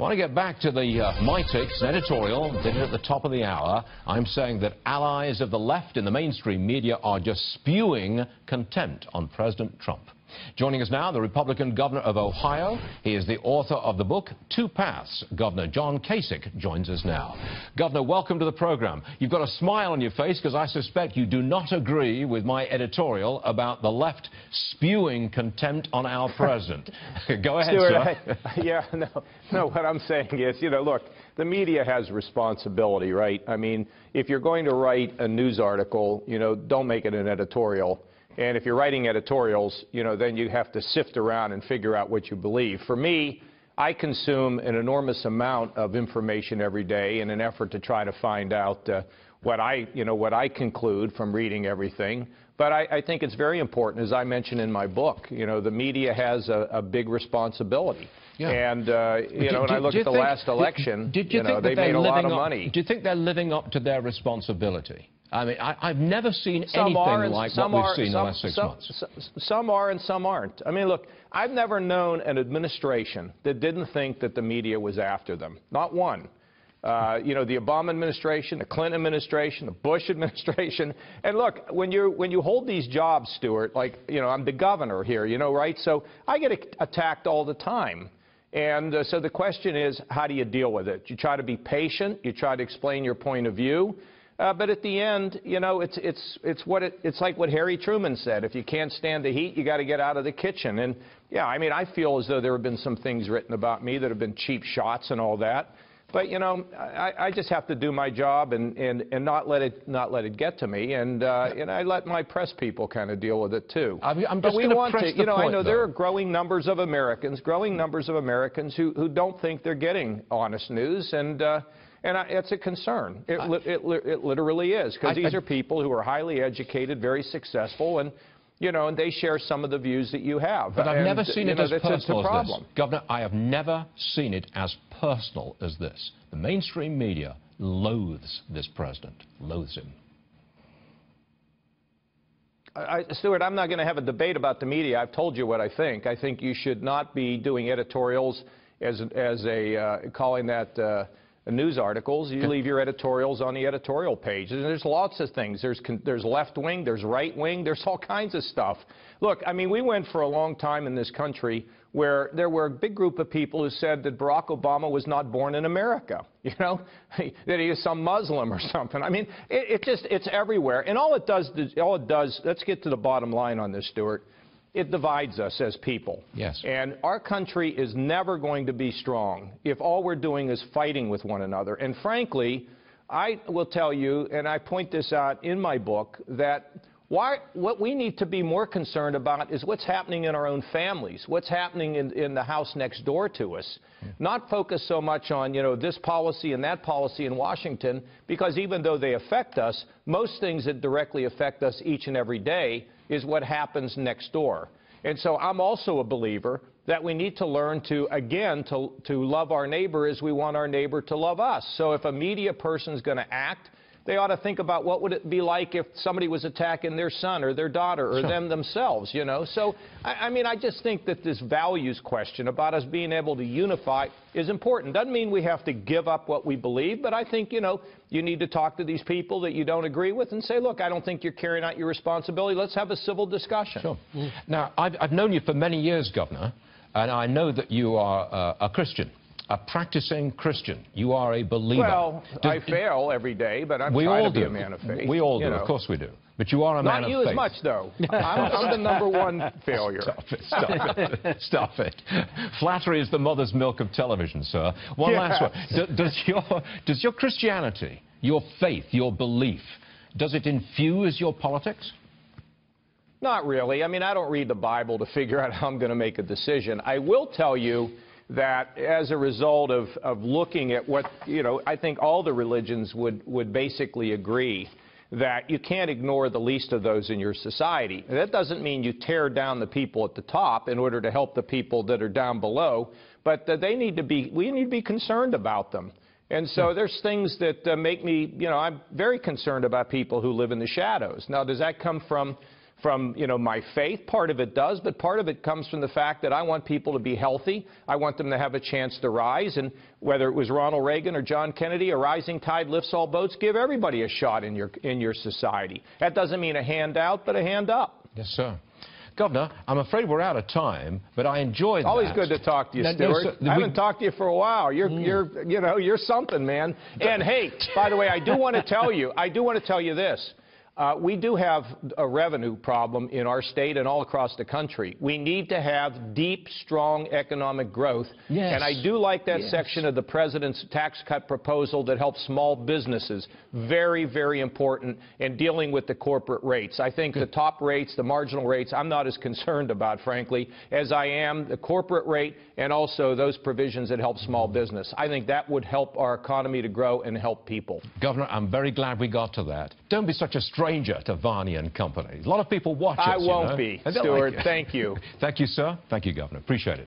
I want to get back to the My Takes editorial, did it at the top of the hour. I'm saying that allies of the left in the mainstream media are just spewing contempt on President Trump. Joining us now, the Republican governor of Ohio. He is the author of the book, Two Paths. Governor John Kasich joins us now. Governor, welcome to the program. You've got a smile on your face because I suspect you do not agree with my editorial about the left spewing contempt on our president. Go ahead, Stuart, No, what I'm saying is, look, the media has responsibility, right? I mean, if you're going to write a news article, don't make it an editorial. And if you're writing editorials, then you have to sift around and figure out what you believe. For me, I consume an enormous amount of information every day in an effort to try to find out what I conclude from reading everything. But I think it's very important, as I mentioned in my book, the media has a big responsibility. Yeah. And, when I look at the last election, they made a lot of money. Do you think they're living up to their responsibility? I mean, I've never seen anything like what we've seen in the last 6 months. Some are and some aren't. I mean, look, I've never known an administration that didn't think that the media was after them. Not one. The Obama administration, the Clinton administration, the Bush administration. And look, when you hold these jobs, Stuart, like, I'm the governor here, right? So I get attacked all the time. And so the question is, how do you deal with it? You try to be patient. You try to explain your point of view. But at the end, it's like what Harry Truman said. If you can't stand the heat, you got to get out of the kitchen. And, yeah, I mean, I feel as though there have been some things written about me that have been cheap shots and all that. But, I just have to do my job and not let it get to me. And I let my press people kind of deal with it, too. I'm just going to press the point, I know there are growing numbers of Americans who don't think they're getting honest news. And it's a concern. It literally is, because these are people who are highly educated, very successful, and and they share some of the views that you have. But I've never seen it as personal as this. Governor, I have never seen it as personal as this. The mainstream media loathes this president, loathes him. Stuart, I'm not going to have a debate about the media. I've told you what I think. I think you should not be doing editorials calling that news articles. You leave your editorials on the editorial page. And there's lots of things. There's left wing, there's right wing, there's all kinds of stuff. Look, I mean, we went for a long time in this country where there were a big group of people who said that Barack Obama was not born in America, that he is some Muslim or something. I mean, it's everywhere. And all it does, let's get to the bottom line on this, Stuart. It divides us as people. Yes. And our country is never going to be strong if all we're doing is fighting with one another. And frankly, I will tell you, and I point this out in my book, that what we need to be more concerned about is what's happening in our own families, what's happening in the house next door to us. Not focus so much on, this policy and that policy in Washington, because even though they affect us, most things that directly affect us each and every day is what happens next door. And so I'm also a believer that we need to learn to love our neighbor as we want our neighbor to love us. So if a media person is going to act, they ought to think about what would it be like if somebody was attacking their son or their daughter or them themselves, So, I mean, I just think that this values question about us being able to unify is important. Doesn't mean we have to give up what we believe, but I think, you need to talk to these people that you don't agree with and say, look, I don't think you're carrying out your responsibility. Let's have a civil discussion. Sure. Now, I've known you for many years, Governor, and I know that you are a Christian. A practicing Christian. You are a believer. Well, I fail every day, but I'm trying to be a man of faith. We all do, of course we do. But you are a man of faith. Not you as much, though. I'm the #1 failure. Stop it. Flattery is the mother's milk of television, sir. One last one. Does your Christianity, your faith, your belief, does it infuse your politics? Not really. I mean, I don't read the Bible to figure out how I'm going to make a decision. I will tell you that as a result of looking at what, I think all the religions would basically agree that you can't ignore the least of those in your society. And that doesn't mean you tear down the people at the top in order to help the people that are down below, but we need to be concerned about them. And so there's things that make me, I'm very concerned about people who live in the shadows. Now, does that come from from, you know, my faith. Part of it does, but part of it comes from the fact that I want people to be healthy. I want them to have a chance to rise. And whether it was Ronald Reagan or John Kennedy, a rising tide lifts all boats. Give everybody a shot in your society. That doesn't mean a handout, but a hand up. Yes, sir. Governor, I'm afraid we're out of time, but I enjoyed that. Always good to talk to you, Stuart. I haven't talked to you for a while. You're something, man. And hey, by the way, I do want to tell you this. We do have a revenue problem in our state and all across the country. We need to have deep, strong economic growth. Yes. And I do like that section of the president's tax cut proposal that helps small businesses. Very, very important in dealing with the corporate rates. I think the top rates, the marginal rates, I'm not as concerned about, frankly, as I am the corporate rate and also those provisions that help small business. I think that would help our economy to grow and help people. Governor, I'm very glad we got to that. Don't be such a stranger to Varney and Company. A lot of people watch us. I won't be, Stuart. Thank you. Thank you, sir. Thank you, Governor. Appreciate it.